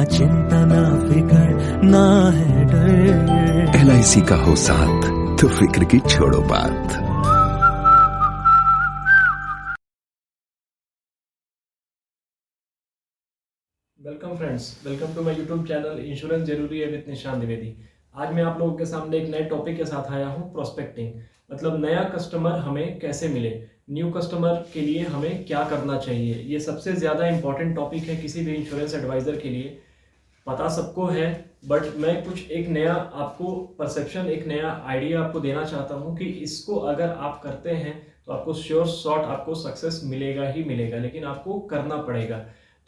ना चिंता ना फिकर ना है डर। LIC का हो साथ तो फिक्र की छोड़ो बात। Welcome friends, welcome to my YouTube channel insurance जरूरी है विद निशान द्विवेदी। आज मैं आप लोगों के सामने एक नए टॉपिक के साथ आया हूं, प्रोस्पेक्टिंग। मतलब नया कस्टमर हमें कैसे मिले, न्यू कस्टमर के लिए हमें क्या करना चाहिए। ये सबसे ज़्यादा इंपॉर्टेंट टॉपिक है किसी भी इंश्योरेंस एडवाइज़र के लिए। पता सबको है, बट मैं कुछ एक नया आपको परसेप्शन, एक नया आइडिया आपको देना चाहता हूँ कि इसको अगर आप करते हैं तो आपको श्योर शॉट आपको सक्सेस मिलेगा ही मिलेगा, लेकिन आपको करना पड़ेगा।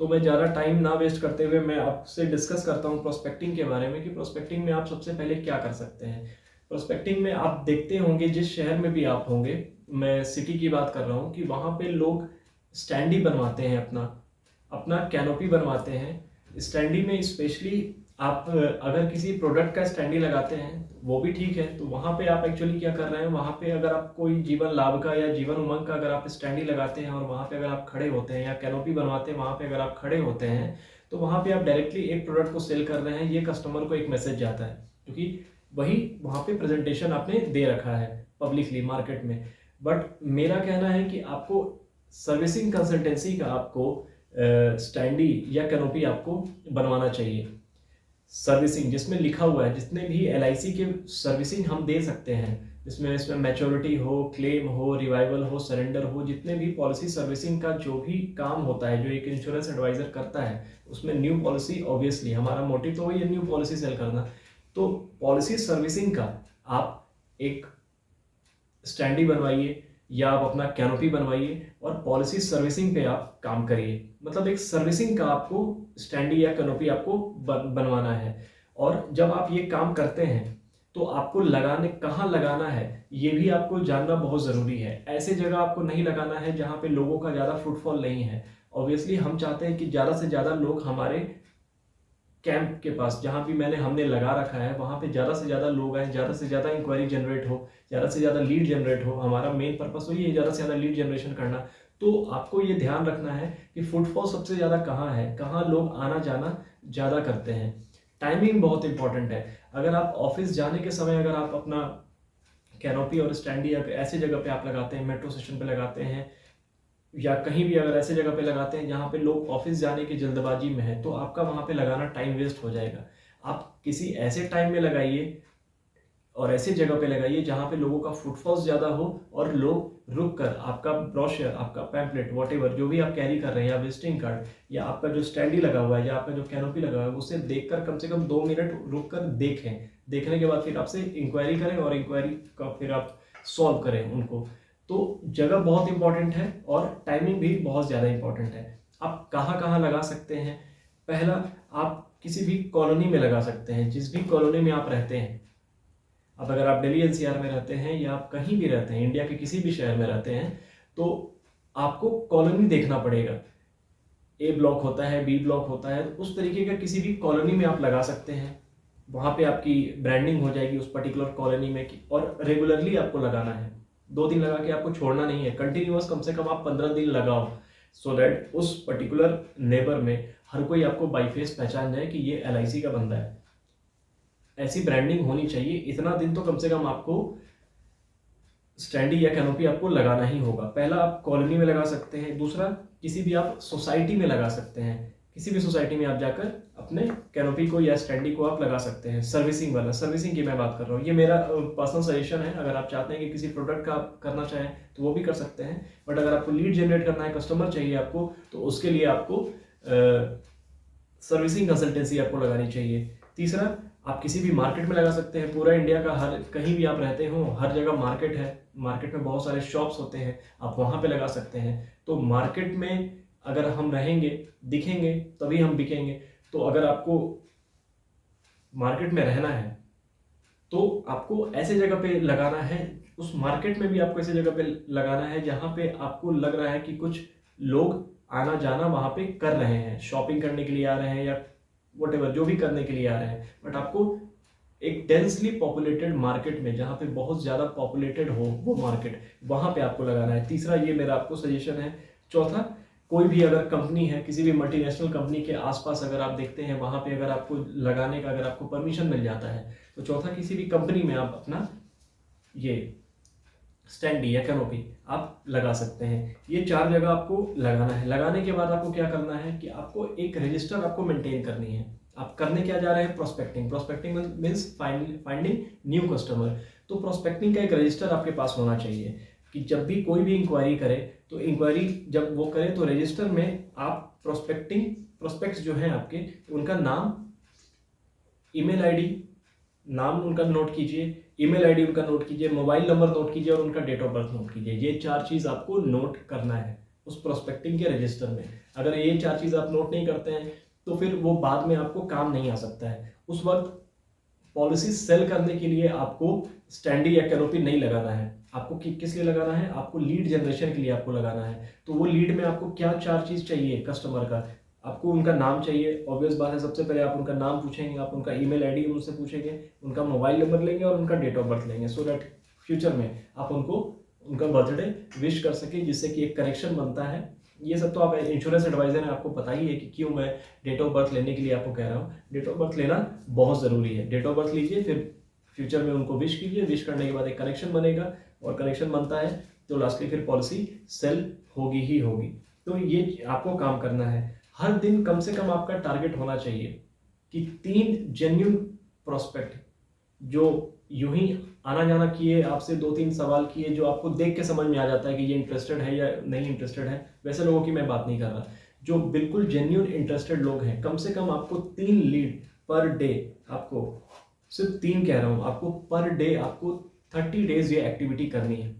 तो मैं ज़्यादा टाइम ना वेस्ट करते हुए मैं आपसे डिस्कस करता हूँ प्रोस्पेक्टिंग के बारे में कि प्रोस्पेक्टिंग में आप सबसे पहले क्या कर सकते हैं। प्रोस्पेक्टिंग में आप देखते होंगे, जिस शहर में भी आप होंगे, मैं सिटी की बात कर रहा हूँ, कि वहाँ पे लोग स्टैंडी बनवाते हैं, अपना अपना कैनोपी बनवाते हैं। स्टैंडी में स्पेशली आप अगर किसी प्रोडक्ट का स्टैंडी लगाते हैं वो भी ठीक है, तो वहाँ पे आप एक्चुअली क्या कर रहे हैं, वहाँ पे अगर आप कोई जीवन लाभ का या जीवन उमंग का अगर आप स्टैंडी लगाते हैं और वहाँ पे अगर आप खड़े होते हैं या कैनोपी बनवाते हैं, वहाँ पे अगर आप खड़े होते हैं, तो वहाँ पे आप डायरेक्टली एक प्रोडक्ट को सेल कर रहे हैं। ये कस्टमर को एक मैसेज जाता है, क्योंकि वही वहाँ पे प्रेजेंटेशन आपने दे रखा है पब्लिकली मार्केट में। बट मेरा कहना है कि आपको सर्विसिंग कंसल्टेंसी का आपको स्टैंडी या कैनोपी आपको बनवाना चाहिए। सर्विसिंग जिसमें लिखा हुआ है, जितने भी LIC के सर्विसिंग हम दे सकते हैं, इसमें मैच्योरिटी हो, क्लेम हो, रिवाइवल हो, सरेंडर हो, जितने भी पॉलिसी सर्विसिंग का जो भी काम होता है जो एक इंश्योरेंस एडवाइजर करता है, उसमें न्यू पॉलिसी, ऑब्वियसली हमारा मोटिव तो वही है, न्यू पॉलिसी सेल करना। तो पॉलिसी सर्विसिंग का आप एक स्टैंडी बनवाइए या आप अपना कैनोपी बनवाइए और पॉलिसी सर्विसिंग पे आप काम करिए। मतलब एक सर्विसिंग का आपको स्टैंडी या कैनोपी आपको बनवाना है। और जब आप ये काम करते हैं तो आपको कहाँ लगाना है ये भी आपको जानना बहुत ज़रूरी है। ऐसे जगह आपको नहीं लगाना है जहाँ पे लोगों का ज़्यादा फुटफॉल नहीं है। ऑब्वियसली हम चाहते हैं कि ज़्यादा से ज़्यादा लोग हमारे कैंप के पास, जहाँ भी हमने लगा रखा है, वहाँ पे ज़्यादा से ज़्यादा लोग आए, ज़्यादा से ज़्यादा इंक्वायरी जनरेट हो, ज़्यादा से ज़्यादा लीड जनरेट हो। हमारा मेन पर्पस वही है, ज़्यादा से ज़्यादा लीड जनरेशन करना। तो आपको ये ध्यान रखना है कि फुटफॉल सबसे ज़्यादा कहाँ है, कहाँ लोग आना जाना ज़्यादा करते हैं। टाइमिंग बहुत इंपॉर्टेंट है। अगर आप ऑफिस जाने के समय अगर आप अपना कैनोपी और स्टैंडी ऐसी जगह पे आप लगाते हैं, मेट्रो स्टेशन पे लगाते हैं या कहीं भी अगर ऐसे जगह पे लगाते हैं जहाँ पे लोग ऑफिस जाने की जल्दबाजी में है, तो आपका वहाँ पे लगाना टाइम वेस्ट हो जाएगा। आप किसी ऐसे टाइम में लगाइए और ऐसी जगह पे लगाइए जहाँ पे लोगों का फुटफॉल्स ज़्यादा हो और लोग रुक कर आपका ब्रोशर, आपका पैम्पलेट, वॉटेवर जो भी आप कैरी कर रहे हैं, या विजिटिंग कार्ड, या आपका जो स्टैंडी लगा हुआ है, या आपका जो कैनोपी लगा हुआ है, उसे देखकर कम से कम 2 मिनट रुक कर देखें। देखने के बाद फिर आपसे इंक्वायरी करें और इंक्वायरी का फिर आप सॉल्व करें उनको। तो जगह बहुत इंपॉर्टेंट है और टाइमिंग भी बहुत ज़्यादा इंपॉर्टेंट है। आप कहाँ कहाँ लगा सकते हैं? पहला, आप किसी भी कॉलोनी में लगा सकते हैं, जिस भी कॉलोनी में आप रहते हैं। अब अगर आप दिल्ली NCR में रहते हैं या आप कहीं भी रहते हैं, इंडिया के किसी भी शहर में रहते हैं, तो आपको कॉलोनी देखना पड़ेगा। A ब्लॉक होता है, B ब्लॉक होता है, उस तरीके का किसी भी कॉलोनी में आप लगा सकते हैं। वहाँ पे आपकी ब्रांडिंग हो जाएगी उस पर्टिकुलर कॉलोनी में की, और रेगुलरली आपको लगाना है। 2 दिन लगा के आपको छोड़ना नहीं है, कंटिन्यूअस कम से कम आप 15 दिन लगाओ, सो दैट उस पर्टिकुलर नेबर में हर कोई आपको बाई फेस पहचान जाए कि ये LIC का बंदा है। ऐसी ब्रांडिंग होनी चाहिए। इतना दिन तो कम से कम आपको स्टैंडी या कैनोपी आपको लगाना ही होगा। पहला, आप कॉलोनी में लगा सकते हैं। दूसरा, किसी भी आप सोसाइटी में लगा सकते हैं। किसी भी सोसाइटी में आप जाकर अपने कैनोपी को या स्टैंडी को आप लगा सकते हैं। सर्विसिंग वाला, सर्विसिंग की मैं बात कर रहा हूँ, ये मेरा पर्सनल सजेशन है। अगर आप चाहते हैं कि किसी प्रोडक्ट का आप करना चाहें तो वो भी कर सकते हैं, बट अगर आपको लीड जनरेट करना है, कस्टमर चाहिए आपको, तो उसके लिए आपको सर्विसिंग कंसल्टेंसी आपको लगानी चाहिए। तीसरा, आप किसी भी मार्केट में लगा सकते हैं। पूरा इंडिया का हर कहीं भी आप रहते हो, हर जगह मार्केट है, मार्केट में बहुत सारे शॉप्स होते हैं, आप वहाँ पे लगा सकते हैं। तो मार्केट में अगर हम रहेंगे, दिखेंगे, तभी हम बिकेंगे। तो अगर आपको मार्केट में रहना है तो आपको ऐसे जगह पे लगाना है। उस मार्केट में भी आपको ऐसे जगह पे लगाना है जहाँ पे आपको लग रहा है कि कुछ लोग आना जाना वहाँ पे कर रहे हैं, शॉपिंग करने के लिए आ रहे हैं या वटेवर जो भी करने के लिए आ रहे हैं। बट आपको एक डेंसली पॉपुलेटेड मार्केट में, जहाँ पे बहुत ज़्यादा पॉपुलेटेड हो वो मार्केट, वहाँ पे आपको लगाना है। तीसरा, ये मेरा आपको सजेशन है। चौथा, कोई भी अगर कंपनी है, किसी भी मल्टीनेशनल कंपनी के आसपास अगर आप देखते हैं, वहाँ पे अगर आपको लगाने का अगर आपको परमिशन मिल जाता है, तो चौथा, किसी भी कंपनी में आप अपना ये स्टैंडी या कैनोपी आप लगा सकते हैं। ये 4 जगह आपको लगाना है। लगाने के बाद आपको क्या करना है कि आपको एक रजिस्टर आपको मेंटेन करनी है। आप करने क्या जा रहे हैं? Prospecting. Prospecting means finding new customer. तो प्रोस्पेक्टिंग का एक रजिस्टर आपके पास होना चाहिए कि जब भी कोई भी इंक्वायरी करे, तो इंक्वायरी जब वो करे तो रजिस्टर में आप प्रोस्पेक्ट्स जो हैं आपके, उनका नाम, ईमेल आईडी, नाम उनका नोट कीजिए, ईमेल आईडी उनका नोट कीजिए, मोबाइल नंबर नोट कीजिए और उनका डेट ऑफ बर्थ नोट कीजिए। ये 4 चीज़ आपको नोट करना है उस प्रोस्पेक्टिंग के रजिस्टर में। अगर ये 4 चीज़ आप नोट नहीं करते हैं तो फिर वो बाद में आपको काम नहीं आ सकता है। उस वक्त पॉलिसी सेल करने के लिए आपको स्टैंडी या कैनोपी नहीं लगाना है। आपको किस लिए लगाना है? आपको लीड जनरेशन के लिए आपको लगाना है। तो वो लीड में आपको क्या 4 चीज़ चाहिए कस्टमर का? आपको उनका नाम चाहिए, ऑब्वियस बात है। सबसे पहले आप उनका नाम पूछेंगे, आप उनका ईमेल आईडी उनसे पूछेंगे, उनका मोबाइल नंबर लेंगे और उनका डेट ऑफ बर्थ लेंगे, सो दैट फ्यूचर में आप उनको उनका बर्थडे विश कर सके, जिससे कि एक कनेक्शन बनता है। ये सब तो आप इंश्योरेंस एडवाइजर हैं, आपको पता ही है कि क्यों मैं डेट ऑफ बर्थ लेने के लिए आपको कह रहा हूँ। डेट ऑफ बर्थ लेना बहुत ज़रूरी है। डेट ऑफ बर्थ लीजिए, फिर फ्यूचर में उनको विश कीजिए। विश करने के बाद एक कनेक्शन बनेगा और कनेक्शन बनता है तो लास्टली फिर पॉलिसी सेल होगी ही होगी। तो ये आपको काम करना है। हर दिन कम से कम आपका टारगेट होना चाहिए कि 3 जेन्युइन प्रोस्पेक्ट जो यूं ही आना जाना किए, आपसे 2-3 सवाल किए, जो आपको देख के समझ में आ जाता है कि ये इंटरेस्टेड है या नहीं इंटरेस्टेड है, वैसे लोगों की मैं बात नहीं कर रहा। जो बिल्कुल जेन्युइन इंटरेस्टेड लोग हैं, कम से कम आपको 3 लीड पर डे, आपको सिर्फ 3 कह रहा हूं, आपको पर डे आपको 30 डेज ये एक्टिविटी करनी है।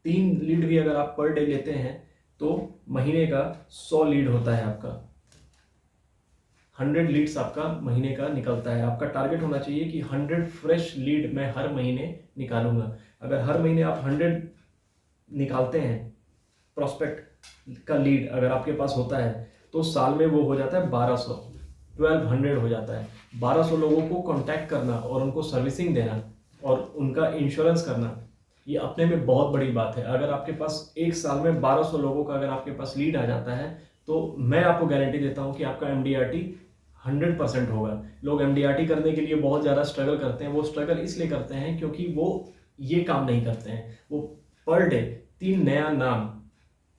3 लीड भी अगर आप पर डे लेते हैं तो महीने का 100 लीड होता है आपका। 100 लीड्स आपका महीने का निकलता है। आपका टारगेट होना चाहिए कि 100 फ्रेश लीड मैं हर महीने निकालूंगा। अगर हर महीने आप 100 निकालते हैं प्रोस्पेक्ट का लीड अगर आपके पास होता है, तो साल में वो हो जाता है 1200 हो जाता है। 1200 लोगों को कांटेक्ट करना और उनको सर्विसिंग देना और उनका इंश्योरेंस करना, ये अपने में बहुत बड़ी बात है। अगर आपके पास एक साल में 1200 लोगों का अगर आपके पास लीड आ जाता है, तो मैं आपको गारंटी देता हूं कि आपका MDRT 100% होगा। लोग MDRT करने के लिए बहुत ज़्यादा स्ट्रगल करते हैं। वो स्ट्रगल इसलिए करते हैं क्योंकि वो ये काम नहीं करते हैं। वो पर डे 3 नया नाम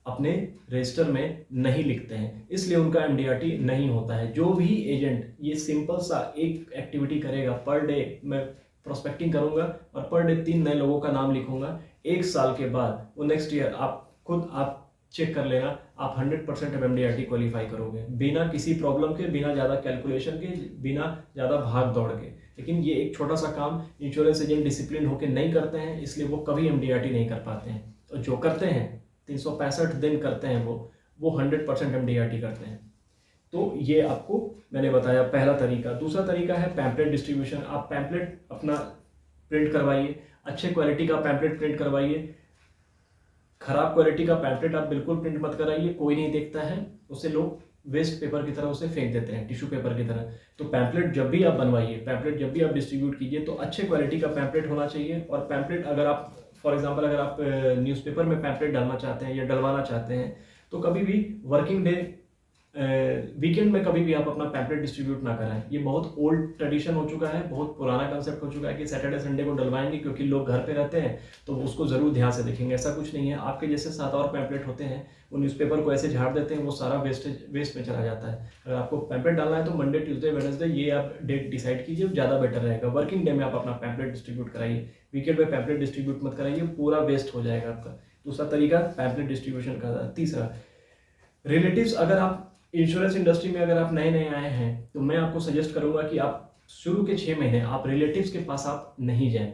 अपने रजिस्टर में नहीं लिखते हैं, इसलिए उनका MDRT नहीं होता है। जो भी एजेंट ये सिंपल सा एक एक्टिविटी करेगा, पर डे मैं प्रोस्पेक्टिंग करूंगा और पर डे 3 नए लोगों का नाम लिखूंगा, 1 साल के बाद वो नेक्स्ट ईयर आप चेक कर लेना, आप 100% MDRT क्वालिफाई करोगे, बिना किसी प्रॉब्लम के, बिना ज़्यादा कैलकुलेशन के, बिना ज़्यादा भाग दौड़ के। लेकिन ये एक छोटा सा काम इंश्योरेंस एजेंट डिसिप्लिन होकर नहीं करते हैं, इसलिए वो कभी MDRT नहीं कर पाते हैं। और जो करते हैं 365 दिन करते हैं वो 100% MDRT करते हैं। तो ये आपको मैंने बताया पहला तरीका। दूसरा तरीका है पैम्पलेट डिस्ट्रीब्यूशन। आप पैम्पलेट अपना प्रिंट करवाइए, अच्छे क्वालिटी का पैम्पलेट प्रिंट करवाइए। खराब क्वालिटी का पैम्पलेट आप बिल्कुल प्रिंट मत कराइए, कोई नहीं देखता है उसे, लोग वेस्ट पेपर की तरह उसे फेंक देते हैं, टिश्यू पेपर की तरह। तो पैम्पलेट जब भी आप बनवाइए, पैम्पलेट जब भी आप डिस्ट्रीब्यूट कीजिए, तो अच्छे क्वालिटी का पैम्पलेट होना चाहिए। और पैम्पलेट अगर आप फॉर एग्जांपल अगर आप न्यूज़पेपर में पैम्पलेट डालना चाहते हैं या डलवाना चाहते हैं, तो कभी भी वर्किंग डे वीकेंड में कभी भी आप अपना पैम्पलेट डिस्ट्रीब्यूट ना कराएं। ये बहुत ओल्ड ट्रेडिशन हो चुका है, बहुत पुराना कंसेप्ट हो चुका है कि सैटरडे संडे को डलवाएंगे क्योंकि लोग घर पे रहते हैं तो उसको ज़रूर ध्यान से देखेंगे। ऐसा कुछ नहीं है। आपके जैसे 7 और पैम्पलेट होते हैं, वो न्यूज़पेपर को ऐसे झाड़ देते हैं, वो सारा वेस्ट में चला जाता है। अगर आपको पैम्पलेट डालना है तो मंडे, ट्यूसडे, वेडनेसडे ये आप डेट डिसाइड कीजिए, ज़्यादा बेटर रहेगा। वर्किंग डे में आप अपना पैम्पलेट डिस्ट्रीब्यूट कराइए, वीकेंड में पैम्पलेट डिस्ट्रीब्यूट मत कराइए, पूरा वेस्ट हो जाएगा आपका। दूसरा तरीका पैम्पलेट डिस्ट्रीब्यूशन का। तीसरा, रिलेटिव्स। अगर आप इंश्योरेंस इंडस्ट्री में अगर आप नए नए आए हैं तो मैं आपको सजेस्ट करूंगा कि आप शुरू के 6 महीने आप रिलेटिव्स के पास आप नहीं जाएं,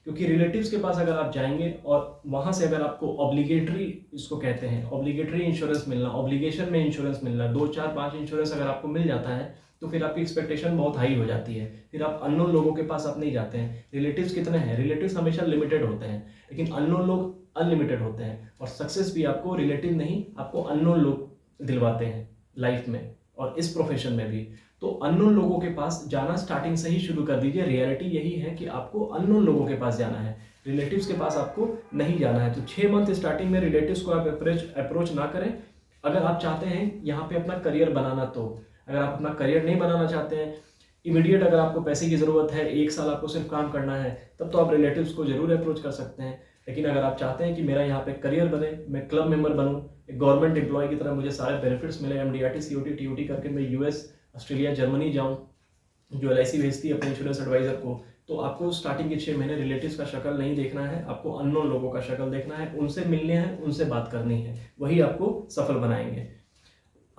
क्योंकि रिलेटिव्स के पास अगर आप जाएंगे और वहां से अगर आपको ऑब्लिगेटरी, इसको कहते हैं ऑब्लिगेटरी इंश्योरेंस मिलना, ऑब्लिगेशन में इंश्योरेंस मिलना, 2, 4, 5 इंश्योरेंस अगर आपको मिल जाता है तो फिर आपकी एक्सपेक्टेशन बहुत हाई हो जाती है। फिर आप अननोन लोगों के पास आप नहीं जाते हैं। रिलेटिव्स कितने हैं? रिलेटिव्स हमेशा लिमिटेड होते हैं, लेकिन अननोन लोग अनलिमिटेड होते हैं। और सक्सेस भी आपको रिलेटिव नहीं, आपको अननोन लोग दिलवाते हैं लाइफ में और इस प्रोफेशन में भी। तो अननोन लोगों के पास जाना स्टार्टिंग से ही शुरू कर दीजिए। रियलिटी यही है कि आपको अननोन लोगों के पास जाना है। रिलेटिव्स के पास आपको नहीं जाना है। तो 6 मंथ स्टार्टिंग में रिलेटिव्स को आप अप्रोच ना करें। अगर आप चाहते हैं यहाँ पे अपना करियर बनाना, तो अगर आप अपना करियर नहीं बनाना चाहते हैं, इमीडिएट अगर आपको पैसे की ज़रूरत है, 1 साल आपको सिर्फ काम करना है, तब तो आप रिलेटिव्स को जरूर अप्रोच कर सकते हैं। लेकिन अगर आप चाहते हैं कि मेरा यहाँ पे करियर बने, मैं क्लब मेंबर बनूँ, एक गवर्नमेंट एम्प्लॉय की तरह मुझे सारे बेनिफिट्स मिले, MDRT COT TOT करके मैं US, ऑस्ट्रेलिया, जर्मनी जाऊँ, जो LIC भेजती है अपने इंश्योरेंस एडवाइजर को, तो आपको स्टार्टिंग के 6 महीने रिलेटिव्स का शक्ल नहीं देखना है, आपको अननोन लोगों का शक्ल देखना है, उनसे मिलने हैं, उनसे बात करनी है, वही आपको सफल बनाएंगे।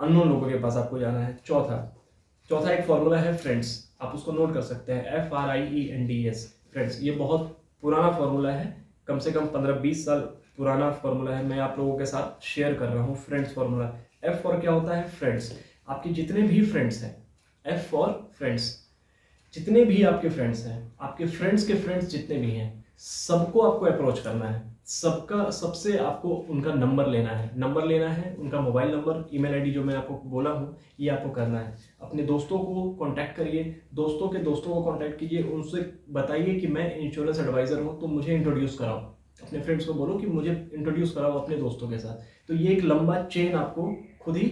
अननोन लोगों के पास आपको जाना है। चौथा एक फॉर्मूला है फ्रेंड्स, आप उसको नोट कर सकते हैं, FRIENDS, फ्रेंड्स। ये बहुत पुराना फॉर्मूला है, कम से कम 15-20 साल पुराना फॉर्मूला है, मैं आप लोगों के साथ शेयर कर रहा हूँ। फ्रेंड्स फॉर्मूला, F फॉर क्या होता है? फ्रेंड्स। आपके जितने भी फ्रेंड्स हैं, F फॉर फ्रेंड्स, जितने भी आपके फ्रेंड्स हैं, आपके फ्रेंड्स के फ्रेंड्स जितने भी हैं, सबको आपको अप्रोच करना है। सबसे आपको उनका नंबर लेना है, उनका मोबाइल नंबर, ईमेल आईडी जो मैं आपको बोला हूँ, ये आपको करना है। अपने दोस्तों को कांटेक्ट करिए, दोस्तों के दोस्तों को कांटेक्ट कीजिए, उनसे बताइए कि मैं इंश्योरेंस एडवाइज़र हूँ, तो मुझे इंट्रोड्यूस कराओ। अपने फ्रेंड्स को बोलो कि मुझे इंट्रोड्यूस कराओ अपने दोस्तों के साथ। तो ये एक लंबा चेन आपको खुद ही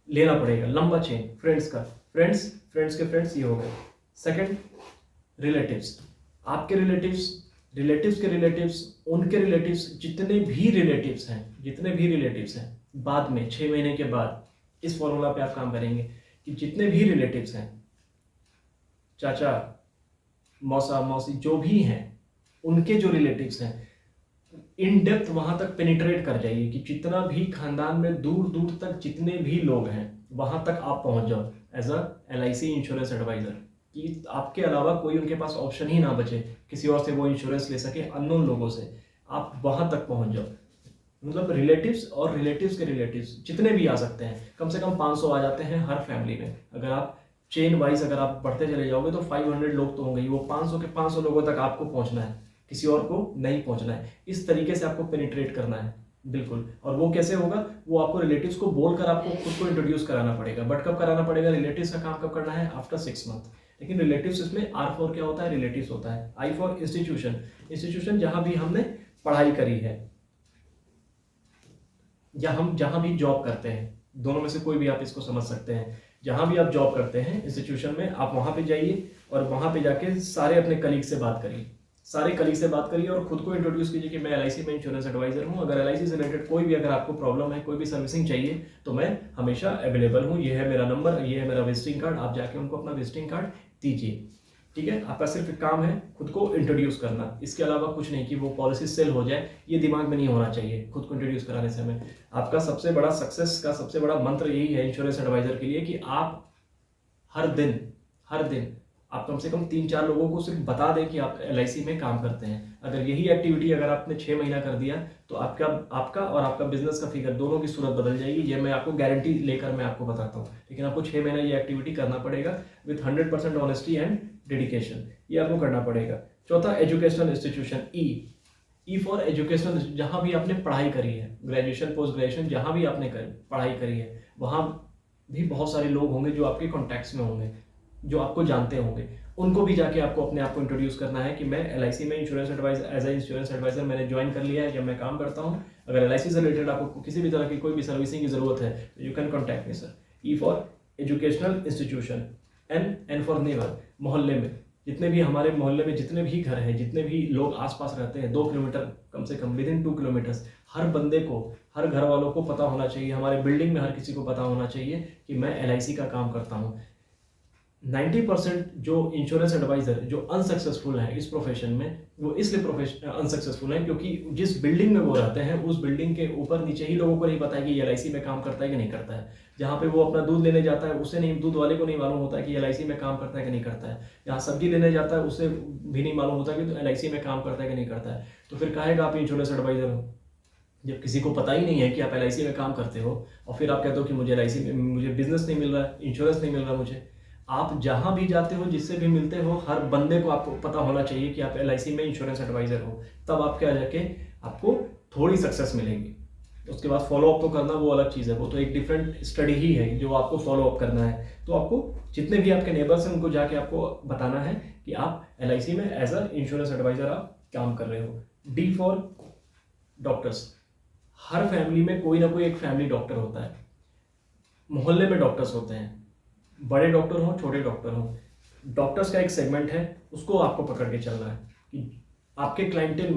लेना पड़ेगा, लंबा चेन फ्रेंड्स का। फ्रेंड्स के फ्रेंड्स, ये हो गए। Second, relatives. आपके रिलेटिव्स के रिलेटिव्स, उनके रिलेटिव्स, जितने भी रिलेटिव्स हैं, बाद में 6 महीने के बाद इस फॉर्मूला पे आप काम करेंगे कि जितने भी रिलेटिव्स हैं, चाचा, मौसा, मौसी, जो भी हैं, उनके जो रिलेटिव्स हैं, इन डेप्थ वहां तक पेनिट्रेट कर जाइए कि जितना भी खानदान में दूर दूर तक जितने भी लोग हैं, वहां तक आप पहुंच जाओ as a LIC insurance adviser, कि आपके अलावा कोई उनके पास ऑप्शन ही ना बचे, किसी और से वो इंश्योरेंस ले सके, अननोन लोगों से आप वहां तक पहुंच जाओ। मतलब रिलेटिव्स और रिलेटिव्स के रिलेटिव्स जितने भी आ सकते हैं, कम से कम 500 आ जाते हैं हर फैमिली में। अगर आप चेन वाइज अगर आप बढ़ते चले जाओगे तो 500 लोग तो होंगे ही। वो 500 के 500 लोगों तक आपको पहुंचना है, किसी और को नहीं पहुंचना है। इस तरीके से आपको पेनिट्रेट करना है, बिल्कुल। और वो कैसे होगा? वो आपको रिलेटिव्स को बोलकर आपको खुद को इंट्रोड्यूस कराना पड़ेगा। बट कब कराना पड़ेगा? रिलेटिव्स का काम कब करना है? After 6 month. लेकिन रिलेटिव्स इसमें R फॉर क्या होता है? रिलेटिव्स होता है। I फॉर इंस्टीट्यूशन, जहां भी हमने पढ़ाई करी है या हम जहां भी जॉब करते हैं, दोनों में से कोई भी आप इसको समझ सकते हैं। जहां भी आप जॉब करते हैं इंस्टीट्यूशन में, आप वहां पे जाइए और वहां पे जाके सारे अपने कलीग से बात करिए, और खुद को इंट्रोड्यूस कीजिए कि मैं LIC में इंश्योरेंस एडवाइजर हूं। अगर LIC से रिलेटेड कोई भी अगर आपको प्रॉब्लम है, कोई भी सर्विसिंग चाहिए, तो मैं हमेशा अवेलेबल हूं। ये है मेरा नंबर, ये है मेरा विजिटिंग कार्ड। आप जाके उनको अपना विजिटिंग कार्ड दीजिए, ठीक है। आपका सिर्फ काम है खुद को इंट्रोड्यूस करना, इसके अलावा कुछ नहीं कि वो पॉलिसी सेल हो जाए, ये दिमाग में नहीं होना चाहिए खुद को इंट्रोड्यूस कराने समय। आपका सबसे बड़ा सक्सेस का सबसे बड़ा मंत्र यही है इंश्योरेंस एडवाइजर के लिए कि आप हर दिन आप कम से कम 3-4 लोगों को सिर्फ बता दें कि आप LIC में काम करते हैं। अगर यही एक्टिविटी अगर आपने 6 महीना कर दिया, तो आपका और आपका बिजनेस का फिगर दोनों की सूरत बदल जाएगी। ये मैं आपको गारंटी लेकर मैं आपको बताता हूँ। लेकिन आपको 6 महीना ये एक्टिविटी करना पड़ेगा विथ 100% ऑनेस्टी एंड डेडिकेशन, ये आपको करना पड़ेगा। चौथा, educational institution, E for educational. जहाँ भी आपने पढ़ाई करी है, ग्रेजुएशन, पोस्ट ग्रेजुएशन, जहाँ भी आपने पढ़ाई करी है, वहाँ भी बहुत सारे लोग होंगे जो आपके कॉन्टैक्ट्स में होंगे, जो आपको जानते होंगे। उनको भी जाके आपको अपने आप को इंट्रोड्यूस करना है कि मैं LIC में insurance adviser, as a insurance adviser मैंने ज्वाइन कर लिया है, जब मैं काम करता हूँ। अगर LIC से रिलेटेड आपको किसी भी तरह की कोई भी सर्विसिंग की जरूरत है, तो you can contact me sir. E for educational institution. N for neighbour, मोहल्ले में जितने भी हमारे मोहल्ले में जितने भी घर हैं, जितने भी लोग आसपास रहते हैं, 2 किलोमीटर कम से कम, विदिन 2 किलोमीटर्स, हर बंदे को, हर घर वालों को पता होना चाहिए, हमारे बिल्डिंग में हर किसी को पता होना चाहिए कि मैं LIC का काम करता हूँ। 90% जो इंश्योरेंस एडवाइजर जो अनसक्सेसफुल है इस प्रोफेशन में, वो इसलिए अनसक्सेसफुल है क्योंकि जिस बिल्डिंग में वो रहते हैं, उस बिल्डिंग के ऊपर नीचे ही लोगों को नहीं पता है कि LIC में काम करता है कि नहीं करता है। जहाँ पे वो अपना दूध लेने जाता है, उसे नहीं, दूध वाले को नहीं मालूम होता है कि LIC में काम करता है कि नहीं करता है। जहाँ सब्जी लेने जाता है, उसे भी नहीं मालूम होता कि LIC में काम करता है कि नहीं करता है। तो फिर कहेगा आप इंश्योरेंस एडवाइजर हो, जब किसी को पता ही नहीं है कि आप LIC में काम करते हो, और फिर आप कहते हो कि मुझे LIC में मुझे बिजनेस नहीं मिल रहा है, इंश्योरेंस नहीं मिल रहा मुझे। आप जहां भी जाते हो, जिससे भी मिलते हो, हर बंदे को आपको पता होना चाहिए कि आप LIC में इंश्योरेंस एडवाइजर हो। तब आप क्या जाके आपको थोड़ी सक्सेस मिलेगी। उसके बाद फॉलो अप तो करना वो अलग चीज़ है, वो तो एक डिफरेंट स्टडी ही है जो आपको फॉलो अप करना है। तो आपको जितने भी आपके नेबर्स हैं उनको जाके आपको बताना है कि आप LIC में एज अ इंश्योरेंस एडवाइजर आप काम कर रहे हो। D for doctors. Her family में कोई ना कोई एक फैमिली डॉक्टर होता है, मोहल्ले में डॉक्टर्स होते हैं, बड़े डॉक्टर हों छोटे डॉक्टर हों। डॉक्टर्स का एक सेगमेंट है, उसको आपको पकड़ के चलना है कि आपके क्लाइंटेल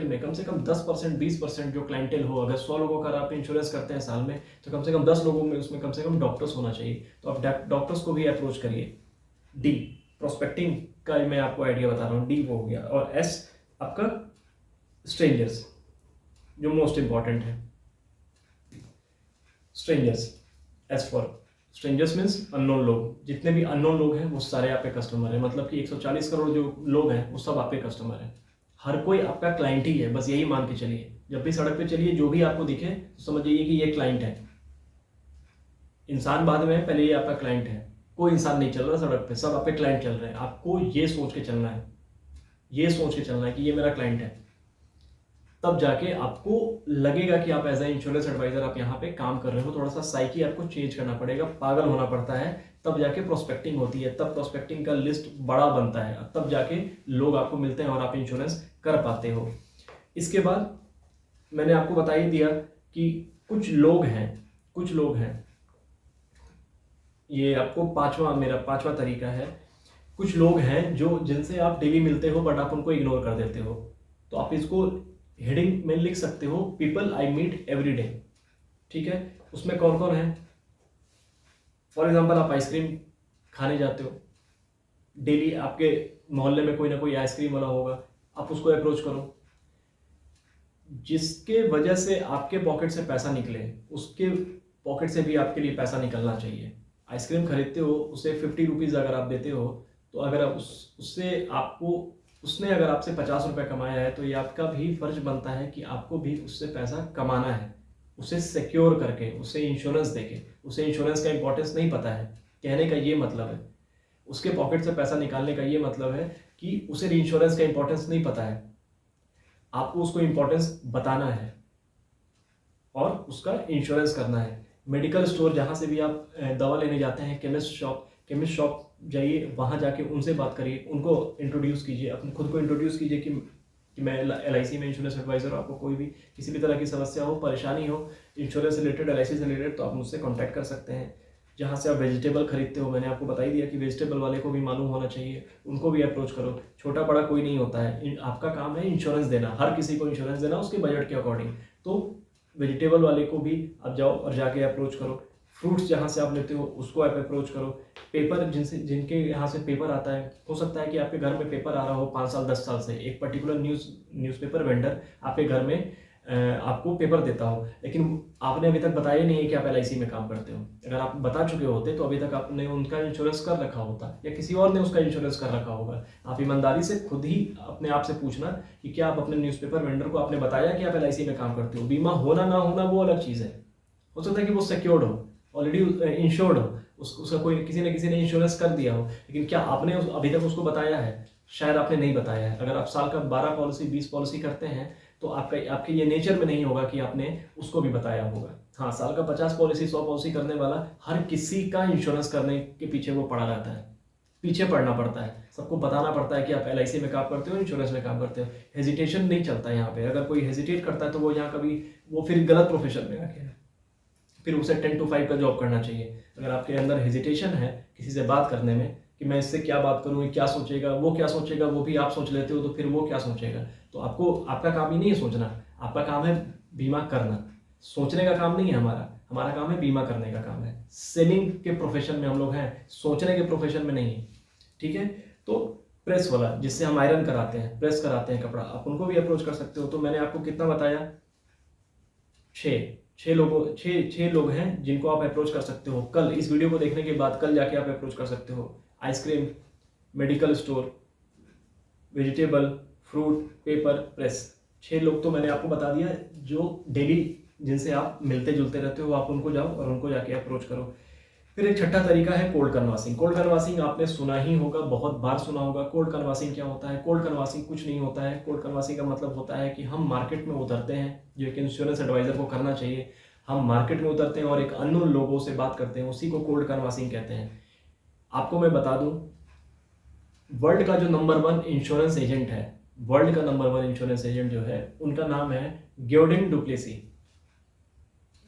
में कम से कम 10% 20% जो क्लाइंटेल हो। अगर 100 लोगों का आप इंश्योरेंस करते हैं साल में, तो कम से कम 10 लोगों में उसमें कम से कम डॉक्टर्स होना चाहिए। तो आप डॉक्टर्स को भी अप्रोच करिए। डी प्रोस्पेक्टिंग का मैं आपको आइडिया बता रहा हूँ, डी वो हो गया। और एस आपका स्ट्रेंजर्स, जो मोस्ट इंपॉर्टेंट है। Strangers, S for strangers means unknown लोग। जितने भी अननोन लोग हैं वो सारे आपके कस्टमर हैं। मतलब कि 140 करोड़ जो लोग हैं वो सब आपके कस्टमर हैं। हर कोई आपका क्लाइंट ही है, बस यही मान के चलिए। जब भी सड़क पे चलिए, जो भी आपको दिखे तो समझ जाइए कि ये क्लाइंट है। इंसान बाद में है, पहले ये आपका क्लाइंट है। कोई इंसान नहीं चल रहा सड़क पे, सब आपके क्लाइंट चल रहे हैं। आपको ये सोच के चलना है, कि ये मेरा क्लाइंट है। तब जाके आपको लगेगा कि आप एज ए इंश्योरेंस एडवाइजर आप यहाँ पे काम कर रहे हो। थोड़ा सा साइकी आपको चेंज करना पड़ेगा, पागल होना पड़ता है, तब जाके प्रोस्पेक्टिंग होती है। तब प्रोस्पेक्टिंग का लिस्ट बड़ा बनता है, तब जाके लोग आपको मिलते हैं और आप इंश्योरेंस कर पाते हो। इसके बाद मैंने आपको बता ही दिया कि कुछ लोग हैं, ये आपको मेरा पांचवा तरीका है। कुछ लोग हैं जो जिनसे आप डेली मिलते हो बट आप उनको इग्नोर कर देते हो। तो आप इसको हेडिंग में लिख सकते हो, people I meet every day. ठीक है, उसमें कौन कौन है? फॉर एग्जाम्पल, आप आइसक्रीम खाने जाते हो डेली, आपके मोहल्ले में कोई ना कोई आइसक्रीम वाला होगा, आप उसको अप्रोच करो। जिसके वजह से आपके पॉकेट से पैसा निकले, उसके पॉकेट से भी आपके लिए पैसा निकलना चाहिए। आइसक्रीम खरीदते हो, उसे 50 रुपीज़ अगर आप देते हो, तो अगर आप उसने अगर आपसे 50 रुपये कमाया है, तो ये आपका भी फर्ज बनता है कि आपको भी उससे पैसा कमाना है, उसे सिक्योर करके, उसे इंश्योरेंस देके। उसे इंश्योरेंस का इंपॉर्टेंस नहीं पता है, कहने का ये मतलब है। उसके पॉकेट से पैसा निकालने का ये मतलब है कि उसे इंश्योरेंस का इंपॉर्टेंस नहीं पता है। आपको उसको इंपॉर्टेंस बताना है और उसका इंश्योरेंस करना है। मेडिकल स्टोर, जहाँ से भी आप दवा लेने जाते हैं, केमिस्ट शॉप जाइए, वहाँ जाके उनसे बात करिए, उनको इंट्रोड्यूस कीजिए, अपने खुद को इंट्रोड्यूस कीजिए कि मैं LIC में इंश्योरेंस एडवाइज़र हूँ। आपको कोई भी किसी भी तरह की समस्या हो, परेशानी हो इंश्योरेंस से रिलेटेड, LIC से रिलेटेड, तो आप मुझसे कॉन्टैक्ट कर सकते हैं। जहाँ से आप वेजिटेबल खरीदते हो, मैंने आपको बता ही दिया कि वेजिटेबल वाले को भी मालूम होना चाहिए, उनको भी अप्रोच करो। छोटा बड़ा कोई नहीं होता है, आपका काम है इंश्योरेंस देना, हर किसी को इंश्योरेंस देना उसके बजट के अकॉर्डिंग। तो वेजिटेबल वाले को भी आप जाओ और जाके अप्रोच करो। फ्रूट्स जहाँ से आप लेते हो उसको आप अप्रोच करो। पेपर, जिनके यहाँ से पेपर आता है, हो सकता है कि आपके घर में पेपर आ रहा हो 5 साल 10 साल से, एक पर्टिकुलर न्यूज़पेपर वेंडर आपके घर में आपको पेपर देता हो, लेकिन आपने अभी तक बताया नहीं है कि आप LIC में काम करते हो। अगर आप बता चुके होते तो अभी तक आपने उनका इंश्योरेंस कर रखा होता, या किसी और ने उसका इंश्योरेंस कर रखा होगा। आप ईमानदारी से खुद ही अपने आप से पूछना कि क्या आप अपने न्यूज़पेपर वेंडर को आपने बताया कि आप LIC में काम करते हो। बीमा होना ना होना वो अलग चीज़ है, हो सकता है कि वो सिक्योर्ड हो, ऑलरेडी इंश्योर्ड हो, उसका कोई किसी ने इंश्योरेंस कर दिया हो, लेकिन क्या आपने अभी तक उसको बताया है? शायद आपने नहीं बताया है। अगर आप साल का 12 पॉलिसी 20 पॉलिसी करते हैं, तो आपके ये नेचर में नहीं होगा कि आपने उसको भी बताया होगा। हाँ, साल का 50 पॉलिसी 100 पॉलिसी करने वाला हर किसी का इंश्योरेंस करने के पीछे वो पड़ा रहता है, पीछे पड़ना पड़ता है, सबको बताना पड़ता है कि आप LIC में काम करते हो, इंश्योरेंस में काम करते हो। हेजिटेशन नहीं चलता यहाँ पे। अगर कोई हेजिटेट करता है तो वो यहाँ कभी वो फिर गलत प्रोफेशन में आके है, फिर उसे 10 to 5 का जॉब करना चाहिए। अगर आपके अंदर हेजिटेशन है किसी से बात करने में कि मैं इससे क्या बात करूँ, ये क्या सोचेगा, वो क्या सोचेगा, वो भी आप सोच लेते हो, तो फिर वो क्या सोचेगा। तो आपका काम ही नहीं है सोचना, आपका काम है बीमा करना। सोचने का काम नहीं है हमारा काम है बीमा करने का काम है। सेलिंग के प्रोफेशन में हम लोग हैं, सोचने के प्रोफेशन में नहीं है। ठीक है, तो प्रेस वाला, जिससे हम आयरन कराते हैं, प्रेस कराते हैं कपड़ा, आप उनको भी अप्रोच कर सकते हो। तो मैंने आपको कितना बताया? 6 लोग हैं जिनको आप अप्रोच कर सकते हो। कल इस वीडियो को देखने के बाद कल जाके आप अप्रोच कर सकते हो। Ice cream, medical store, vegetable, fruit, paper, press. 6 लोग तो मैंने आपको बता दिया, जो डेली जिनसे आप मिलते जुलते रहते हो, आप उनको जाओ और उनको जाके अप्रोच करो। फिर एक छठा तरीका है कोल्ड कन्वासिंग। कोल्ड कन्वासिंग आपने सुना ही होगा, बहुत बार सुना होगा। कोल्ड कन्वासिंग क्या होता है? कोल्ड कन्वासिंग कुछ नहीं होता है। कोल्ड कन्वासिंग का मतलब होता है कि हम मार्केट में उतरते हैं, जो एक इंश्योरेंस एडवाइजर को करना चाहिए। हम मार्केट में उतरते हैं और एक अननोन लोगों से बात करते हैं, उसी को कोल्ड कन्वासिंग कहते हैं। आपको मैं बता दूं, वर्ल्ड का जो नंबर 1 इंश्योरेंस एजेंट है वर्ल्ड का नंबर 1 इंश्योरेंस एजेंट जो है उनका नाम है ग्योर्डन डुप्लेसी।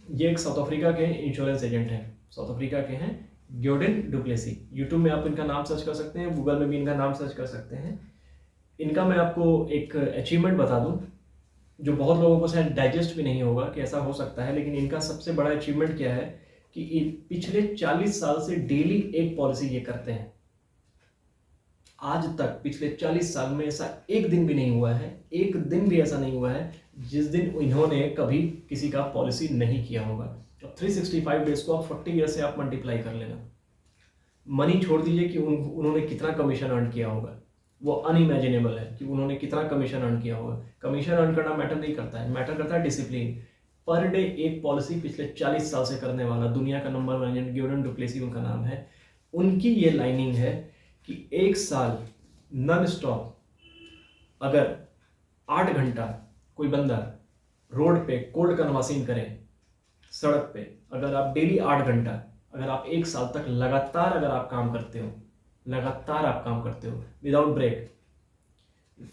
ये एक साउथ अफ्रीका के इंश्योरेंस एजेंट हैं, साउथ अफ्रीका के हैं ग्योर्डन डुप्लेसी। यूट्यूब में आप इनका नाम सर्च कर सकते हैं, गूगल में भी इनका नाम सर्च कर सकते हैं। इनका मैं आपको एक अचीवमेंट बता दूं जो बहुत लोगों को शायद डाइजेस्ट भी नहीं होगा कि ऐसा हो सकता है, लेकिन इनका सबसे बड़ा अचीवमेंट क्या है कि पिछले 40 साल से डेली एक पॉलिसी ये करते हैं। आज तक पिछले 40 साल में ऐसा एक दिन भी नहीं हुआ है, एक दिन भी ऐसा नहीं हुआ है जिस दिन इन्होंने कभी किसी का पॉलिसी नहीं किया होगा। अब 365 डेज को आप 40 ईयर से आप मल्टीप्लाई कर लेना। मनी छोड़ दीजिए कि उन्होंने कितना कमीशन अर्न किया होगा, वो अनइमेजिनेबल है कि उन्होंने कितना कमीशन अर्न किया होगा। कमीशन अर्न करना मैटर नहीं करता है, मैटर करता है डिसिप्लिन। पर डे एक पॉलिसी पिछले 40 साल से करने वाला दुनिया का नंबर 1 एजेंट ग्योर्डन डुप्लेसी उनका नाम है। उनकी ये लाइनिंग है कि एक साल नॉन स्टॉप अगर 8 घंटा कोई बंदा रोड पे कोल्ड कन्वासिंग करे, सड़क पे, अगर आप डेली 8 घंटा, अगर आप एक साल तक लगातार अगर आप काम करते हो, लगातार आप काम करते हो विदाउट ब्रेक,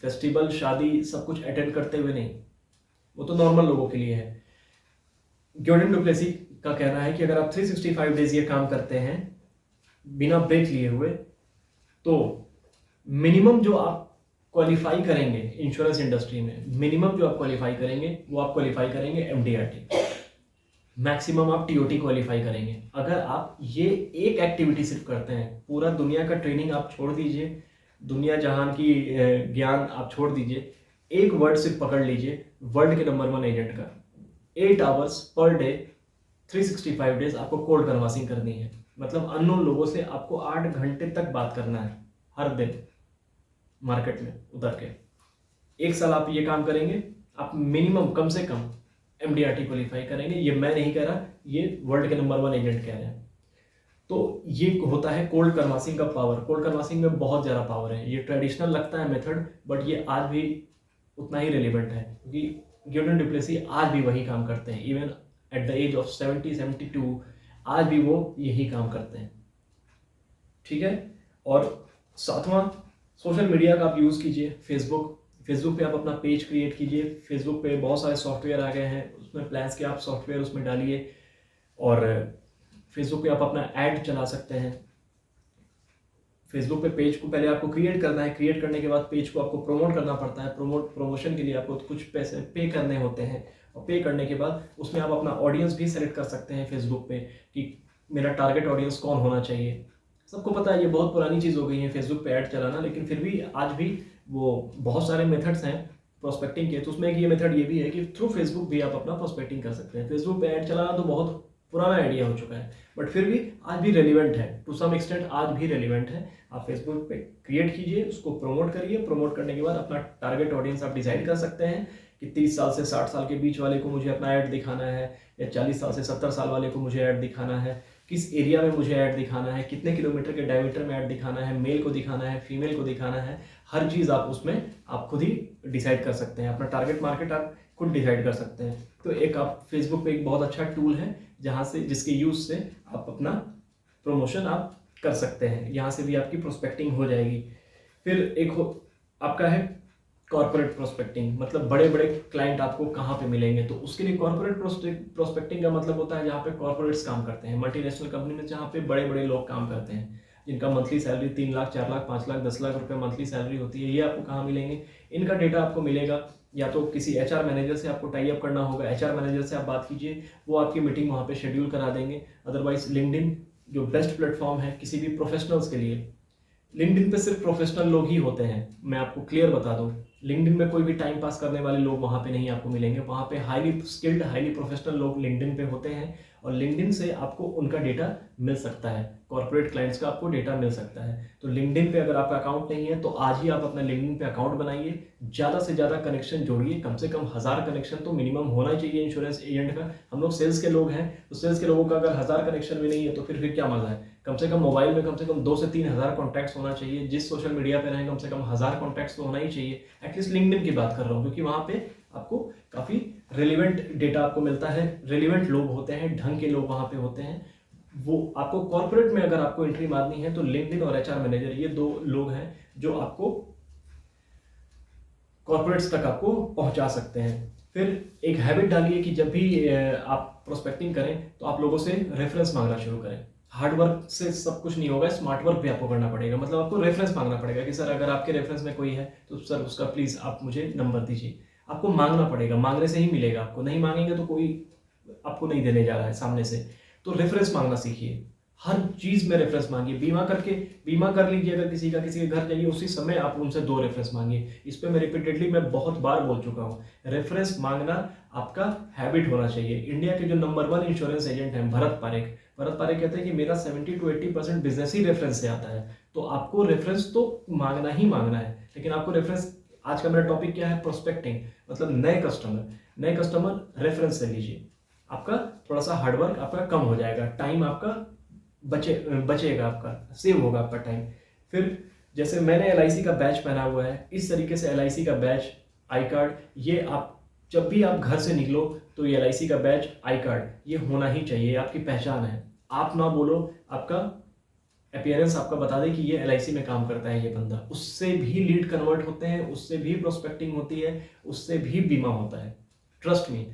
फेस्टिवल शादी सब कुछ अटेंड करते हुए नहीं, वो तो नॉर्मल लोगों के लिए है। ग्योर्डन डुप्लेसी का कहना है कि अगर आप 365 डेज ये काम करते हैं बिना ब्रेक लिए हुए, तो मिनिमम जो आप क्वालिफाई करेंगे इंश्योरेंस इंडस्ट्री में, मिनिमम जो आप क्वालिफाई करेंगे वो आप क्वालिफाई करेंगे एमडीआरटी, मैक्सिमम आप टीओटी क्वालिफाई करेंगे। अगर आप ये एक एक्टिविटी सिर्फ करते हैं, पूरा दुनिया का ट्रेनिंग आप छोड़ दीजिए, दुनिया जहान की ज्ञान आप छोड़ दीजिए, एक वर्ड सिर्फ पकड़ लीजिए वर्ल्ड के नंबर 1 एजेंट का, 8 आवर्स पर डे 365 डेज आपको कोल्ड कन्वासिंग करनी है। मतलब अननोन लोगों से आपको 8 घंटे तक बात करना है हर दिन मार्केट में उतर के। एक साल आप ये काम करेंगे, आप मिनिमम कम से कम एमडीआरटी क्वालिफाई करेंगे। ये मैं नहीं कह रहा, ये वर्ल्ड के नंबर 1 एजेंट कह रहे हैं। तो ये होता है कोल्ड कन्वासिंग का पावर। कोल्ड कन्वासिंग में बहुत ज़्यादा पावर है। ये ट्रेडिशनल लगता है मेथड, बट ये आज भी उतना ही रिलेवेंट है, क्योंकि ग्योर्डन डुप्लेसी आज भी वही काम करते हैं। Even at the age of 72 आज भी वो यही काम करते हैं। ठीक है। और सातवां, सोशल मीडिया का आप यूज़ कीजिए। फेसबुक पे आप अपना पेज क्रिएट कीजिए। फेसबुक पे बहुत सारे सॉफ्टवेयर आ गए हैं, उसमें प्लान्स के आप सॉफ्टवेयर उसमें डालिए और फेसबुक पे आप अपना ऐड चला सकते हैं। फेसबुक पे पेज को पहले आपको क्रिएट करना है, क्रिएट करने के बाद पेज को आपको प्रमोट करना पड़ता है। प्रमोशन के लिए आपको कुछ पैसे पे करने होते हैं, और पे करने के बाद उसमें आप अपना ऑडियंस भी सेलेक्ट कर सकते हैं फेसबुक पे कि मेरा टारगेट ऑडियंस कौन होना चाहिए। सबको पता है ये बहुत पुरानी चीज़ हो गई है फेसबुक पे ऐड चलाना, लेकिन फिर भी आज भी वो बहुत सारे मेथड्स हैं प्रोस्पेक्टिंग के। तो उसमें एक ये मेथड ये भी है कि थ्रू फेसबुक भी आप अपना प्रोस्पेक्टिंग कर सकते हैं। फेसबुक पे ऐड चलाना तो बहुत पुराना आइडिया हो चुका है, बट फिर भी आज भी रेलिवेंट है, टू सम एक्सटेंट आज भी रेलिवेंट है। आप फेसबुक पे क्रिएट कीजिए, उसको प्रमोट करिए। प्रमोट करने के बाद अपना टारगेट ऑडियंस आप डिसाइड कर सकते हैं कि 30 साल से 60 साल के बीच वाले को मुझे अपना ऐड दिखाना है, या 40 साल से 70 साल वाले को मुझे ऐड दिखाना है, किस एरिया में मुझे ऐड दिखाना है, कितने किलोमीटर के डायमीटर में ऐड दिखाना है, मेल को दिखाना है, फीमेल को दिखाना है। हर चीज़ आप उसमें आप खुद ही डिसाइड कर सकते हैं। अपना टारगेट मार्केट आप खुद डिसाइड कर सकते हैं। तो एक आप फेसबुक पे एक बहुत अच्छा टूल है जहाँ से, जिसके यूज़ से आप अपना प्रमोशन आप कर सकते हैं। यहाँ से भी आपकी प्रोस्पेक्टिंग हो जाएगी। फिर एक आपका है कॉर्पोरेट प्रोस्पेक्टिंग, मतलब बड़े बड़े क्लाइंट आपको कहाँ पे मिलेंगे। तो उसके लिए कॉर्पोरेट प्रोस्पेक्टिंग का मतलब होता है जहाँ पे कॉर्पोरेट्स काम करते हैं, मल्टीनेशनल कंपनी में जहाँ पे बड़े बड़े लोग काम करते हैं, जिनका मंथली सैलरी 3 लाख 4 लाख 5 लाख 10 लाख रुपए मंथली सैलरी होती है। ये आपको कहाँ मिलेंगे? इनका डेटा आपको मिलेगा या तो किसी एचआर मैनेजर से आपको टाई अप करना होगा। एचआर मैनेजर से आप बात कीजिए, वो आपकी मीटिंग वहाँ पे शेड्यूल करा देंगे। अदरवाइज लिंक्डइन जो बेस्ट प्लेटफॉर्म है किसी भी प्रोफेशनल्स के लिए, लिंक्डइन पे सिर्फ प्रोफेशनल लोग ही होते हैं। मैं आपको क्लियर बता दूं, लिंक्डइन में कोई भी टाइम पास करने वाले लोग वहाँ पे नहीं आपको मिलेंगे। वहाँ पे हाईली स्किल्ड हाईली प्रोफेशनल लोग लिंक्डइन पे होते हैं, और लिंक्डइन से आपको उनका डेटा मिल सकता है, कॉर्पोरेट क्लाइंट्स का आपको डेटा मिल सकता है। तो लिंक्डइन पे अगर आपका अकाउंट नहीं है तो आज ही आप अपना लिंक्डइन पे अकाउंट बनाइए, ज़्यादा से ज़्यादा कनेक्शन जोड़िए। कम से कम 1000 कनेक्शन तो मिनिमम होना चाहिए इंश्योरेंस एजेंट का। हम लोग सेल्स के लोग हैं, तो सेल्स के लोगों का अगर 1000 कनेक्शन भी नहीं है तो फिर क्या मजा है। कम से कम मोबाइल में कम से कम 2 से 3 हज़ार कॉन्टैक्ट्स होना चाहिए। जिस सोशल मीडिया पे रहें कम से कम 1000 कॉन्टैक्ट्स तो होना ही चाहिए। एटलीस्ट लिंक्डइन की बात कर रहा हूँ, क्योंकि वहाँ पे आपको काफ़ी रेलिवेंट डेटा आपको मिलता है, रेलिवेंट लोग होते हैं, ढंग के लोग वहाँ पे होते हैं। वो आपको कॉर्पोरेट में अगर आपको एंट्री मारनी है तो लिंक्डइन और एचआर मैनेजर ये 2 लोग हैं जो आपको कॉर्पोरेट्स तक आपको पहुंचा सकते हैं। फिर एक हैबिट डालिए कि जब भी आप प्रोस्पेक्टिंग करें तो आप लोगों से रेफरेंस मांगना शुरू करें। हार्ड वर्क से सब कुछ नहीं होगा, स्मार्ट वर्क भी आपको करना पड़ेगा। मतलब आपको रेफरेंस मांगना पड़ेगा कि सर अगर आपके रेफरेंस में कोई है तो सर उसका प्लीज़ आप मुझे नंबर दीजिए। आपको मांगना पड़ेगा, मांगने से ही मिलेगा। आपको नहीं मांगेंगे तो कोई आपको नहीं देने जा रहा है सामने से। तो रेफरेंस मांगना सीखिए, हर चीज़ में रेफरेंस मांगिए। बीमा कर लीजिए, अगर किसी के घर जाइए उसी समय आप उनसे 2 रेफरेंस मांगिए। इस पे मैं बहुत बार बोल चुका हूँ। रेफरेंस मांगना आपका हैबिट होना चाहिए। इंडिया के जो नंबर 1 इंश्योरेंस एजेंट हैं भरत पारेख कहते हैं कि मेरा 70 to 80% बिजनेस ही रेफरेंस से आता है। तो आपको रेफरेंस तो मांगना ही मांगना है, लेकिन आपको रेफरेंस, आज का मेरा टॉपिक क्या है, प्रोस्पेक्टिंग, मतलब नए कस्टमर रेफरेंस से लीजिए। आपका थोड़ा सा हार्डवर्क आपका कम हो जाएगा, टाइम आपका बचेगा, आपका सेव होगा आपका टाइम। फिर जैसे मैंने LIC का बैच पहना हुआ है, इस तरीके से LIC का बैच, आई कार्ड, ये आप जब भी आप घर से निकलो तो ये LIC का बैच, आई कार्ड, ये होना ही चाहिए, आपकी पहचान है। आप ना बोलो, आपका अपीयरेंस आपका बता दे कि ये LIC में काम करता है ये बंदा, उससे भी लीड कन्वर्ट होते हैं, उससे भी प्रोस्पेक्टिंग होती है, उससे भी बीमा होता है। ट्रस्ट मी,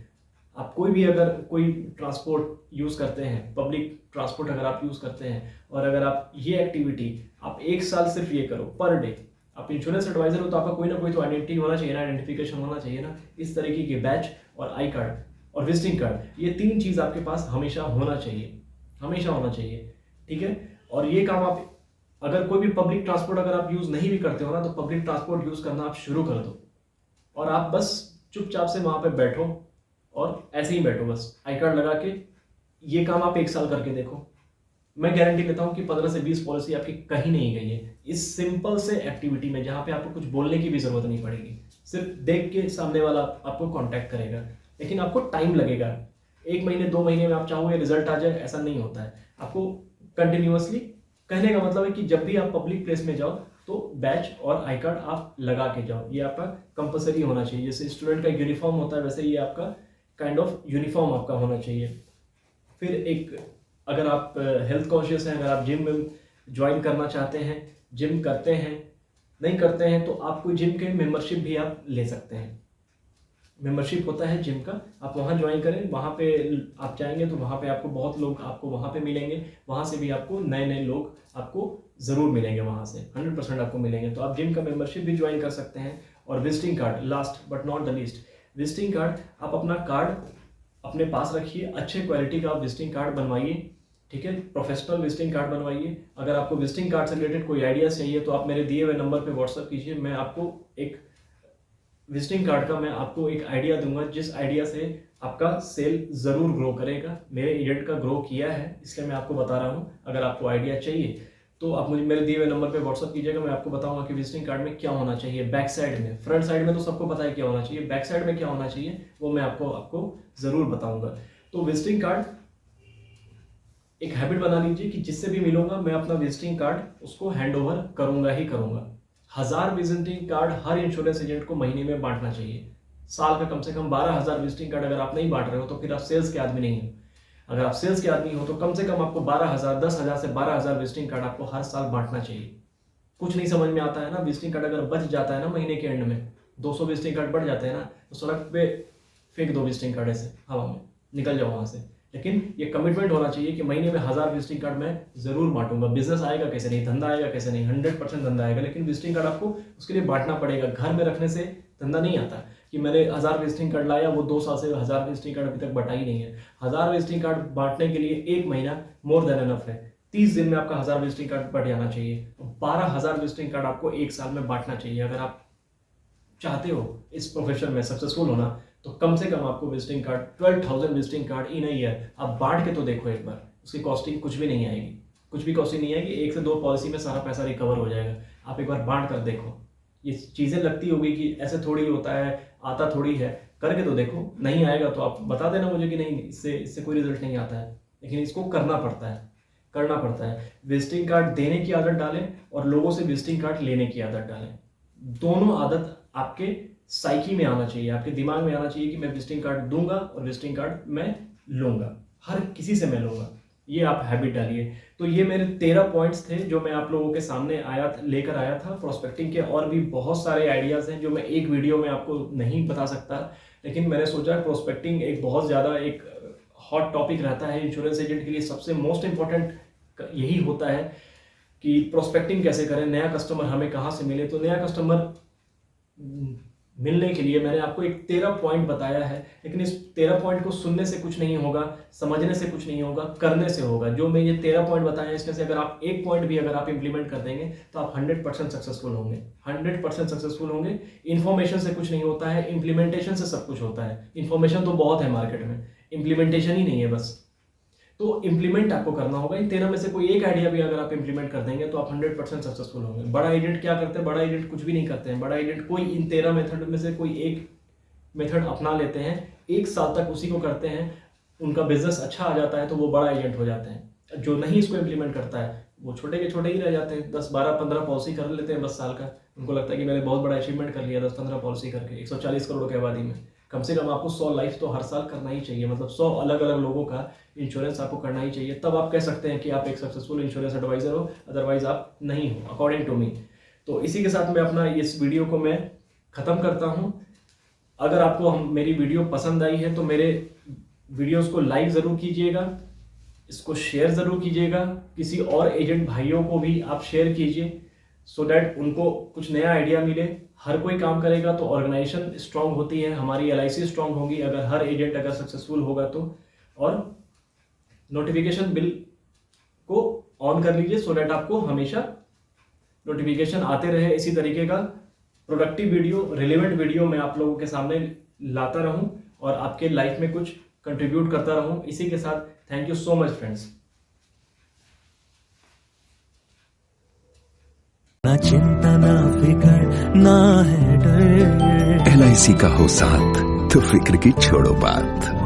आप अगर कोई ट्रांसपोर्ट यूज़ करते हैं, पब्लिक ट्रांसपोर्ट अगर आप यूज़ करते हैं, और अगर आप ये एक्टिविटी आप 1 साल सिर्फ ये करो पर डे, आप इंश्योरेंस एडवाइजर हो तो आपका कोई ना कोई तो आइडेंटिटी होना चाहिए ना, आइडेंटिफिकेशन होना चाहिए ना। इस तरीके के बैच और आई कार्ड और विजिटिंग कार्ड, ये 3 चीज़ आपके पास हमेशा होना चाहिए, ठीक है। और ये काम आप, अगर कोई भी पब्लिक ट्रांसपोर्ट अगर आप यूज़ नहीं भी करते हो ना, तो पब्लिक ट्रांसपोर्ट यूज़ करना आप शुरू कर दो, और आप बस चुपचाप से वहाँ पे बैठो और ऐसे ही बैठो बस आई कार्ड लगा के। ये काम आप 1 साल करके देखो, मैं गारंटी देता हूँ कि 15 से 20 पॉलिसी आपकी कहीं नहीं गई है इस सिंपल से एक्टिविटी में, जहाँ पे आपको कुछ बोलने की भी जरूरत नहीं पड़ेगी। सिर्फ देख के सामने वाला आपको कांटेक्ट करेगा, लेकिन आपको टाइम लगेगा। 1 महीने 2 महीने में आप चाहोगे रिजल्ट आ जाए, ऐसा नहीं होता है। आपको कंटिन्यूअसली, कहने का मतलब है कि जब भी आप पब्लिक प्लेस में जाओ तो बैच और आई कार्ड आप लगा के जाओ, ये आपका कंपलसरी होना चाहिए। जैसे स्टूडेंट का यूनिफॉर्म होता है, वैसे ये आपका काइंड ऑफ यूनिफॉर्म आपका होना चाहिए। फिर एक, अगर आप हेल्थ कॉन्शियस हैं, अगर आप जिम में ज्वाइन करना चाहते हैं, जिम करते हैं, नहीं करते हैं, तो आप कोई जिम के मेंबरशिप भी आप ले सकते हैं। मेंबरशिप होता है जिम का, आप वहाँ ज्वाइन करें। वहाँ पे आप जाएंगे तो वहाँ पे आपको बहुत लोग आपको वहाँ पे मिलेंगे, वहाँ से भी आपको नए लोग आपको ज़रूर मिलेंगे, वहाँ से 100% आपको मिलेंगे। तो आप जिम का मेंबरशिप भी ज्वाइन कर सकते हैं। और visiting card, last but not the least, visiting card, आप अपना कार्ड अपने पास रखिए, अच्छे क्वालिटी का आप विजिटिंग कार्ड बनवाइए, ठीक है, प्रोफेशनल विजिटिंग कार्ड बनवाइए। अगर आपको विजिटिंग कार्ड से रिलेटेड कोई आइडियाज़ चाहिए तो आप मेरे दिए हुए नंबर पे व्हाट्सअप कीजिए, मैं आपको एक विजिटिंग कार्ड का मैं आपको एक आइडिया दूंगा, जिस आइडिया से आपका सेल ज़रूर ग्रो करेगा। मेरे एजेंट का ग्रो किया है, इसलिए मैं आपको बता रहा हूँ। अगर आपको आइडिया चाहिए तो आप मुझे मेरे दिए हुए नंबर पे व्हाट्सअप कीजिएगा, मैं आपको बताऊंगा कि विजिटिंग कार्ड में क्या होना चाहिए, बैक साइड में। फ्रंट साइड में तो सबको पता है क्या होना चाहिए, बैक साइड में क्या होना चाहिए वो मैं आपको ज़रूर बताऊंगा। तो विजिटिंग कार्ड एक हैबिट बना लीजिए कि जिससे भी मिलूंगा मैं अपना विजिटिंग कार्ड उसको हैंड ओवर करूंगा ही करूंगा। 1000 विजिटिंग कार्ड हर इंश्योरेंस एजेंट को महीने में बांटना चाहिए। साल का कम से कम 12,000 विजिटिंग कार्ड अगर आप नहीं बांट रहे हो तो फिर आप सेल्स के आदमी नहीं हो। अगर आप सेल्स के आदमी हो तो कम से कम आपको 12,000, 10,000 से 12,000 विजिटिंग कार्ड आपको हर साल बांटना चाहिए। कुछ नहीं समझ में आता है ना, विजिटिंग कार्ड अगर बच जाता है ना महीने के एंड में, 200 विजिटिंग कार्ड बढ़ जाते हैं ना, तो सड़क पे फेंक दो विजिटिंग कार्ड, ऐसे हवा में निकल जाओ वहाँ से। लेकिन ये कमिटमेंट होना चाहिए कि महीने में 1000 विजिटिंग कार्ड मैं जरूर बांटूंगा। बिजनेस आएगा कैसे नहीं, धंधा आएगा कैसे नहीं, 100% धंधा आएगा, लेकिन विजिटिंग कार्ड आपको उसके लिए बांटना पड़ेगा। घर में रखने से धंधा नहीं आता कि मैंने 1000 विजिटिंग कार्ड लाया, वो 2 साल से 1000 विजिटिंग कार्ड अभी तक बटा ही नहीं है। 1000 विजिटिंग कार्ड बांटने के लिए 1 महीना मोर देन एनफ है। 30 दिन में आपका 1000 विजिटिंग कार्ड बढ़ जाना चाहिए। 12,000 विजिटिंग कार्ड आपको 1 साल में बांटना चाहिए। अगर आप चाहते हो इस प्रोफेशन में सक्सेसफुल होना तो कम से कम आपको विजिटिंग कार्ड 12,000 विजिटिंग कार्ड इन ईयर आप बांट के तो देखो एक बार। उसकी कॉस्टिंग कुछ भी नहीं आएगी, कुछ भी कॉस्टिंग नहीं आएगी। 1 से 2 पॉलिसी में सारा पैसा रिकवर हो जाएगा। आप एक बार बांट कर देखो। ये चीज़ें लगती होगी कि ऐसे थोड़ी होता है, आता थोड़ी है, करके तो देखो। नहीं आएगा तो आप बता देना मुझे कि नहीं, इससे कोई रिजल्ट नहीं आता है, लेकिन इसको करना पड़ता है। विजिटिंग कार्ड देने की आदत डालें और लोगों से विजिटिंग कार्ड लेने की आदत डालें। दोनों आदत आपके साइकी में आना चाहिए, आपके दिमाग में आना चाहिए कि मैं विजिटिंग कार्ड दूंगा और विजिटिंग कार्ड मैं लूंगा, हर किसी से मैं लूंगा। ये आप हैबिट डालिए। तो ये मेरे 13 पॉइंट्स थे जो मैं आप लोगों के सामने लेकर आया था प्रोस्पेक्टिंग के। और भी बहुत सारे आइडियाज़ हैं जो मैं एक वीडियो में आपको नहीं बता सकता, लेकिन मैंने सोचा प्रोस्पेक्टिंग एक बहुत ज़्यादा एक हॉट टॉपिक रहता है इंश्योरेंस एजेंट के लिए। सबसे मोस्ट इम्पॉर्टेंट यही होता है कि प्रोस्पेक्टिंग कैसे करें, नया कस्टमर हमें कहाँ से मिले। तो नया कस्टमर मिलने के लिए मैंने आपको एक 13 पॉइंट बताया है, लेकिन इस 13 पॉइंट को सुनने से कुछ नहीं होगा, समझने से कुछ नहीं होगा, करने से होगा। जो मैं ये 13 पॉइंट बताया है इसमें से अगर आप एक पॉइंट भी अगर आप इंप्लीमेंट कर देंगे तो आप 100% सक्सेसफुल होंगे, 100% सक्सेसफुल होंगे। इन्फॉर्मेशन से कुछ नहीं होता है, इम्प्लीमेंटेशन से सब कुछ होता है। इन्फॉर्मेशन तो बहुत है मार्केट में, इम्प्लीमेंटेशन ही नहीं है बस। तो इम्प्लीमेंट आपको करना होगा। इन 13 में से कोई एक आइडिया भी अगर आप इम्प्लीमेंट कर देंगे तो आप 100% सक्सेसफुल होंगे। बड़ा एजेंट क्या करते हैं? बड़ा एजेंट कुछ भी नहीं करते हैं। बड़ा एजेंट कोई इन 13 मेथड में से कोई एक मेथड अपना लेते हैं, 1 साल तक उसी को करते हैं, उनका बिजनेस अच्छा आ जाता है तो वो बड़ा एजेंट हो जाते हैं। जो नहीं इसको इम्प्लीमेंट करता है वो छोटे के छोटे ही रह जाते हैं। 10, 12, 15 पॉलिसी कर लेते हैं बस साल का। उनको लगता है कि मैंने बहुत बड़ा अचीवमेंट कर लिया 10-15 पॉलिसी करके 140 करोड़ की आबादी में। कम से कम आपको 100 लाइफ तो हर साल करना ही चाहिए, मतलब 100 अलग अलग लोगों का इंश्योरेंस आपको करना ही चाहिए। तब आप कह सकते हैं कि आप एक सक्सेसफुल इंश्योरेंस एडवाइजर हो, अदरवाइज आप नहीं हो, अकॉर्डिंग टू मी। तो इसी के साथ मैं अपना इस वीडियो को मैं ख़त्म करता हूँ। अगर आपको मेरी वीडियो पसंद आई है तो मेरे वीडियोस को लाइक ज़रूर कीजिएगा, इसको शेयर ज़रूर कीजिएगा, किसी और एजेंट भाइयों को भी आप शेयर कीजिए सो डैट उनको कुछ नया आइडिया मिले। हर कोई काम करेगा तो ऑर्गेनाइजेशन स्ट्रांग होती है, हमारी LIC स्ट्रांग होगी अगर हर एजेंट अगर सक्सेसफुल होगा तो। और नोटिफिकेशन बिल को ऑन कर लीजिए सो डैट आपको हमेशा नोटिफिकेशन आते रहे। इसी तरीके का प्रोडक्टिव वीडियो, रिलेवेंट वीडियो मैं आप लोगों के सामने लाता रहूं और आपके लाइफ में कुछ कंट्रीब्यूट करता रहूं। इसी के साथ thank you so much friends. ना चिंता ना फिकर ना है डर, LIC का हो साथ तो फिक्र की छोड़ो बात।